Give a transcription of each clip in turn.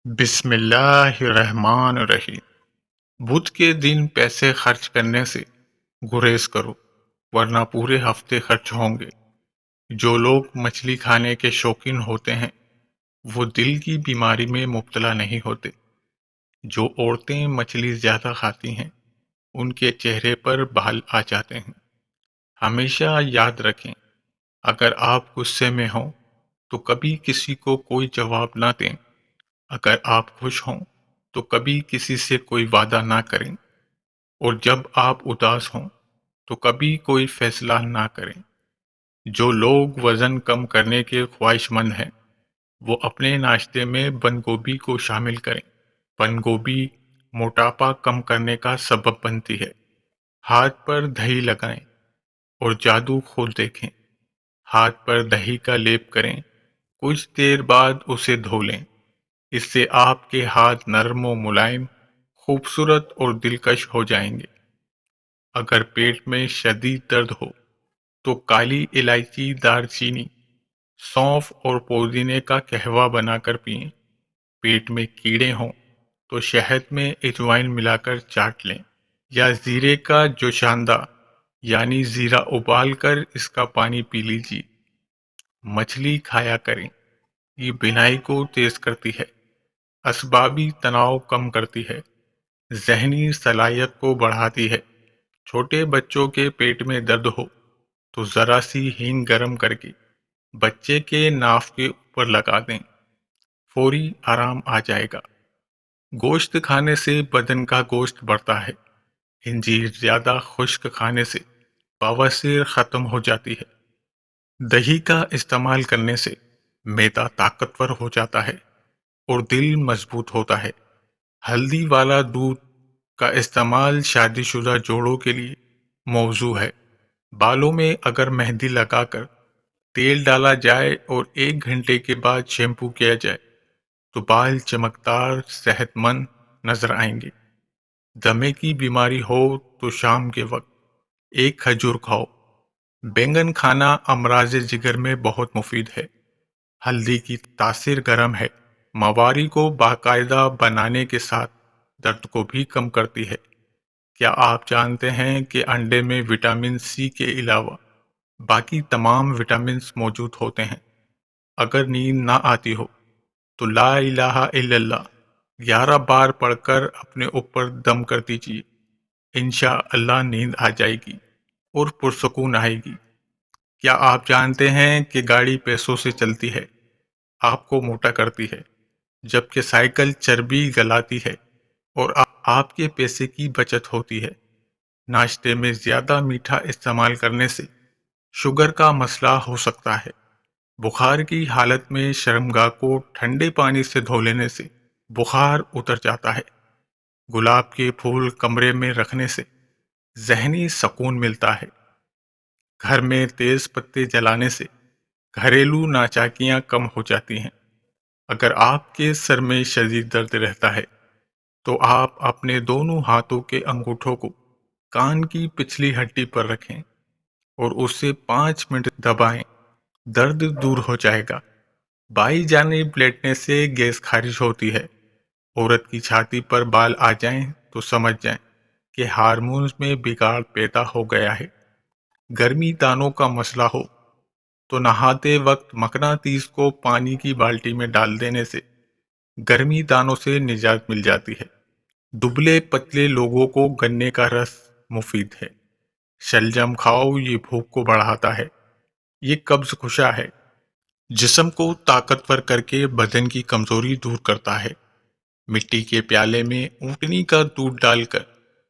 بسم اللہ الرحمن الرحیم۔ بدھ کے دن پیسے خرچ کرنے سے گریز کرو ورنہ پورے ہفتے خرچ ہوں گے۔ جو لوگ مچھلی کھانے کے شوقین ہوتے ہیں وہ دل کی بیماری میں مبتلا نہیں ہوتے۔ جو عورتیں مچھلی زیادہ کھاتی ہیں ان کے چہرے پر بال آ جاتے ہیں۔ ہمیشہ یاد رکھیں، اگر آپ غصے میں ہوں تو کبھی کسی کو کوئی جواب نہ دیں۔ اگر آپ خوش ہوں تو کبھی کسی سے کوئی وعدہ نہ کریں، اور جب آپ اداس ہوں تو کبھی کوئی فیصلہ نہ کریں۔ جو لوگ وزن کم کرنے کے خواہش مند ہیں وہ اپنے ناشتے میں بند گوبھی کو شامل کریں۔ بند گوبھی موٹاپا کم کرنے کا سبب بنتی ہے۔ ہاتھ پر دہی لگائیں اور جادو خود دیکھیں۔ ہاتھ پر دہی کا لیپ کریں، کچھ دیر بعد اسے دھو لیں۔ اس سے آپ کے ہاتھ نرم و ملائم، خوبصورت اور دلکش ہو جائیں گے۔ اگر پیٹ میں شدید درد ہو تو کالی الائچی، دار چینی، سونف اور پودینے کا قہوہ بنا کر پئیں۔ پیٹ میں کیڑے ہوں تو شہد میں اجوائن ملا کر چاٹ لیں، یا زیرے کا جوشاندہ یعنی زیرہ ابال کر اس کا پانی پی لیجیے۔ مچھلی کھایا کریں، یہ بینائی کو تیز کرتی ہے، اسبابی تناؤ کم کرتی ہے، ذہنی صلاحیت کو بڑھاتی ہے۔ چھوٹے بچوں کے پیٹ میں درد ہو تو ذرا سی ہینگ گرم کر کے بچے کے ناف کے اوپر لگا دیں، فوری آرام آ جائے گا۔ گوشت کھانے سے بدن کا گوشت بڑھتا ہے۔ انجیر زیادہ خشک کھانے سے بواسیر ختم ہو جاتی ہے۔ دہی کا استعمال کرنے سے معدہ طاقتور ہو جاتا ہے اور دل مضبوط ہوتا ہے۔ ہلدی والا دودھ کا استعمال شادی شدہ جوڑوں کے لیے موزوں ہے۔ بالوں میں اگر مہندی لگا کر تیل ڈالا جائے اور 1 گھنٹے کے بعد شیمپو کیا جائے تو بال چمکدار، صحت مند نظر آئیں گے۔ دمے کی بیماری ہو تو شام کے وقت ایک کھجور کھاؤ۔ بینگن کھانا امراض جگر میں بہت مفید ہے۔ ہلدی کی تاثیر گرم ہے، مواری کو باقاعدہ بنانے کے ساتھ درد کو بھی کم کرتی ہے۔ کیا آپ جانتے ہیں کہ انڈے میں وٹامن سی کے علاوہ باقی تمام وٹامنز موجود ہوتے ہیں؟ اگر نیند نہ آتی ہو تو لا الہ الا اللہ 11 بار پڑھ کر اپنے اوپر دم کر دیجیے، انشاءاللہ نیند آ جائے گی اور پرسکون آئے گی۔ کیا آپ جانتے ہیں کہ گاڑی پیسوں سے چلتی ہے، آپ کو موٹا کرتی ہے، جبکہ سائیکل چربی گلاتی ہے اور آپ کے پیسے کی بچت ہوتی ہے؟ ناشتے میں زیادہ میٹھا استعمال کرنے سے شوگر کا مسئلہ ہو سکتا ہے۔ بخار کی حالت میں شرمگاہ کو ٹھنڈے پانی سے دھو لینے سے بخار اتر جاتا ہے۔ گلاب کے پھول کمرے میں رکھنے سے ذہنی سکون ملتا ہے۔ گھر میں تیز پتے جلانے سے گھریلو ناچاکیاں کم ہو جاتی ہیں۔ اگر آپ کے سر میں شدید درد رہتا ہے تو آپ اپنے دونوں ہاتھوں کے انگوٹھوں کو کان کی پچھلی ہڈی پر رکھیں اور اسے 5 منٹ دبائیں، درد دور ہو جائے گا۔ بائیں جانب لیٹنے سے گیس خارج ہوتی ہے۔ عورت کی چھاتی پر بال آ جائیں تو سمجھ جائیں کہ ہارمونز میں بگاڑ پیدا ہو گیا ہے۔ گرمی دانوں کا مسئلہ ہو تو نہاتے وقت مقناطیس کو پانی کی بالٹی میں ڈال دینے سے گرمی دانوں سے نجات مل جاتی ہے۔ دبلے پتلے لوگوں کو گنے کا رس مفید ہے۔ شلجم کھاؤ، یہ بھوک کو بڑھاتا ہے، یہ قبض کشا ہے، جسم کو طاقتور کر کے بدن کی کمزوری دور کرتا ہے۔ مٹی کے پیالے میں اونٹنی کا دودھ ڈال کر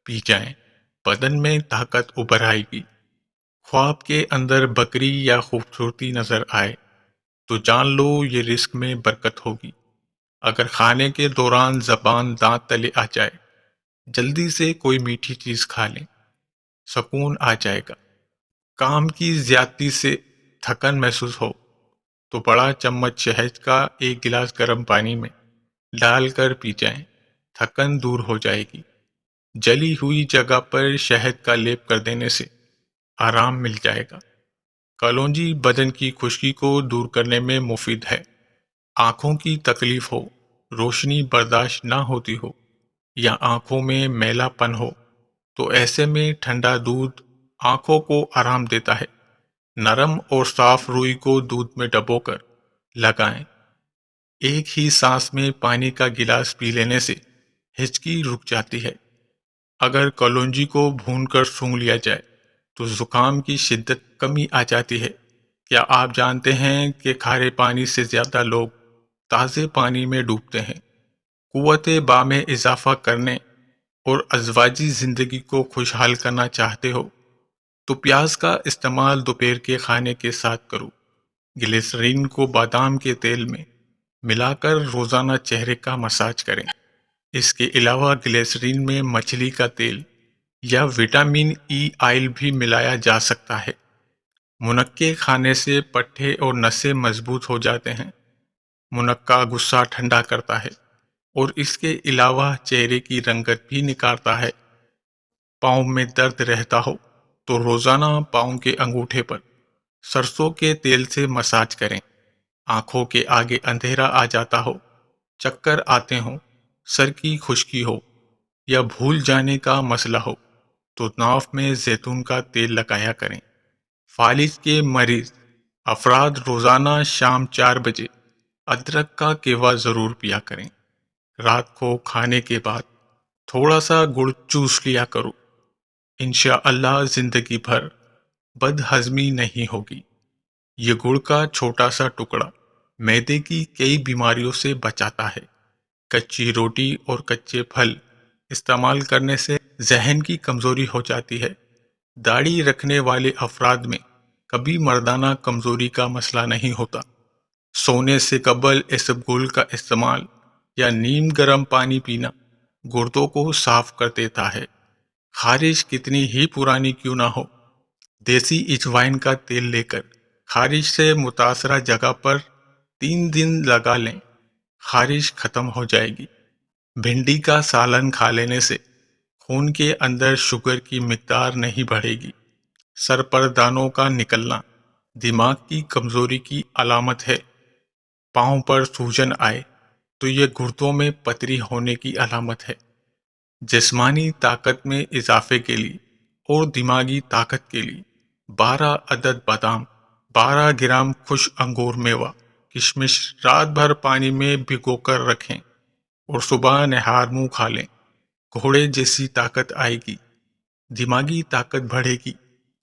پی جائیں، بدن میں طاقت ابھر آئے گی۔ خواب کے اندر بکری یا خوبصورتی نظر آئے تو جان لو یہ رزق میں برکت ہوگی۔ اگر کھانے کے دوران زبان دانت تلے آ جائے، جلدی سے کوئی میٹھی چیز کھا لیں، سکون آ جائے گا۔ کام کی زیادتی سے تھکن محسوس ہو تو بڑا چمچ شہد کا 1 گلاس گرم پانی میں ڈال کر پی جائیں، تھکن دور ہو جائے گی۔ جلی ہوئی جگہ پر شہد کا لیپ کر دینے سے آرام مل جائے گا۔ کلونجی بدن کی خشکی کو دور کرنے میں مفید ہے۔ آنکھوں کی تکلیف ہو روشنی برداشت نہ ہوتی ہو یا آنکھوں میں میلا پن ہو تو ایسے میں ٹھنڈا دودھ آنکھوں کو آرام دیتا ہے۔ نرم اور صاف روئی کو دودھ میں ڈبو کر لگائیں۔ ایک ہی سانس میں پانی کا گلاس پی لینے سے ہچکی رک جاتی ہے۔ اگر کلونجی کو بھون کر سونگھ لیا جائے تو زکام کی شدت کمی آ جاتی ہے۔ کیا آپ جانتے ہیں کہ کھارے پانی سے زیادہ لوگ تازے پانی میں ڈوبتے ہیں؟ قوت با میں اضافہ کرنے اور ازواجی زندگی کو خوشحال کرنا چاہتے ہو تو پیاز کا استعمال دوپہر کے کھانے کے ساتھ کرو۔ گلیسرین کو بادام کے تیل میں ملا کر روزانہ چہرے کا مساج کریں۔ اس کے علاوہ گلیسرین میں مچھلی کا تیل یا وٹامن ای آئل بھی ملایا جا سکتا ہے۔ منقے کھانے سے پٹھے اور نسیں مضبوط ہو جاتے ہیں۔ منقہ غصہ ٹھنڈا کرتا ہے اور اس کے علاوہ چہرے کی رنگت بھی نکھارتا ہے۔ پاؤں میں درد رہتا ہو تو روزانہ پاؤں کے انگوٹھے پر سرسوں کے تیل سے مساج کریں۔ آنکھوں کے آگے اندھیرا آ جاتا ہو، چکر آتے ہوں، سر کی خشکی ہو یا بھول جانے کا مسئلہ ہو تو ناف میں زیتون کا تیل لگایا کریں۔ فالج کے مریض افراد روزانہ شام 4 بجے ادرک کا کیوا ضرور پیا کریں۔ رات کو کھانے کے بعد تھوڑا سا گڑ چوس لیا کرو۔ انشاءاللہ زندگی بھر بد ہضمی نہیں ہوگی۔ یہ گڑ کا چھوٹا سا ٹکڑا معدے کی کئی بیماریوں سے بچاتا ہے۔ کچی روٹی اور کچے پھل استعمال کرنے سے ذہن کی کمزوری ہو جاتی ہے۔ داڑھی رکھنے والے افراد میں کبھی مردانہ کمزوری کا مسئلہ نہیں ہوتا۔ سونے سے قبل اسبگول کا استعمال یا نیم گرم پانی پینا گردوں کو صاف کر دیتا ہے۔ خارش کتنی ہی پرانی کیوں نہ ہو، دیسی اجوائن کا تیل لے کر خارش سے متاثرہ جگہ پر 3 دن لگا لیں، خارش ختم ہو جائے گی۔ بھنڈی کا سالن کھا لینے سے خون کے اندر شوگر کی مقدار نہیں بڑھے گی۔ سر پر دانوں کا نکلنا دماغ کی کمزوری کی علامت ہے۔ پاؤں پر سوجن آئے تو یہ گردوں میں پتری ہونے کی علامت ہے۔ جسمانی طاقت میں اضافے کے لیے اور دماغی طاقت کے لیے 12 عدد بادام، 12 گرام خشک انگور میوہ، کشمش رات بھر پانی میں بھگو کر رکھیں اور صبح نہار منہ کھا لیں۔ گھوڑے جیسی طاقت آئے گی، دماغی طاقت بڑھے گی۔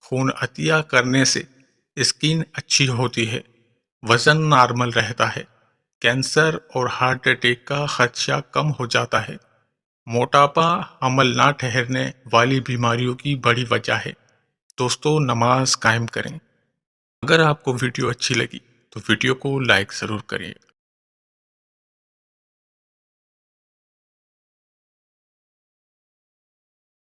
خون عطیہ کرنے سے اسکن اچھی ہوتی ہے، وزن نارمل رہتا ہے، کینسر اور ہارٹ اٹیک کا خدشہ کم ہو جاتا ہے۔ موٹاپا حمل نہ ٹھہرنے والی بیماریوں کی بڑی وجہ ہے۔ دوستو، نماز قائم کریں۔ اگر آپ کو ویڈیو اچھی لگی تو ویڈیو کو لائک ضرور کریں۔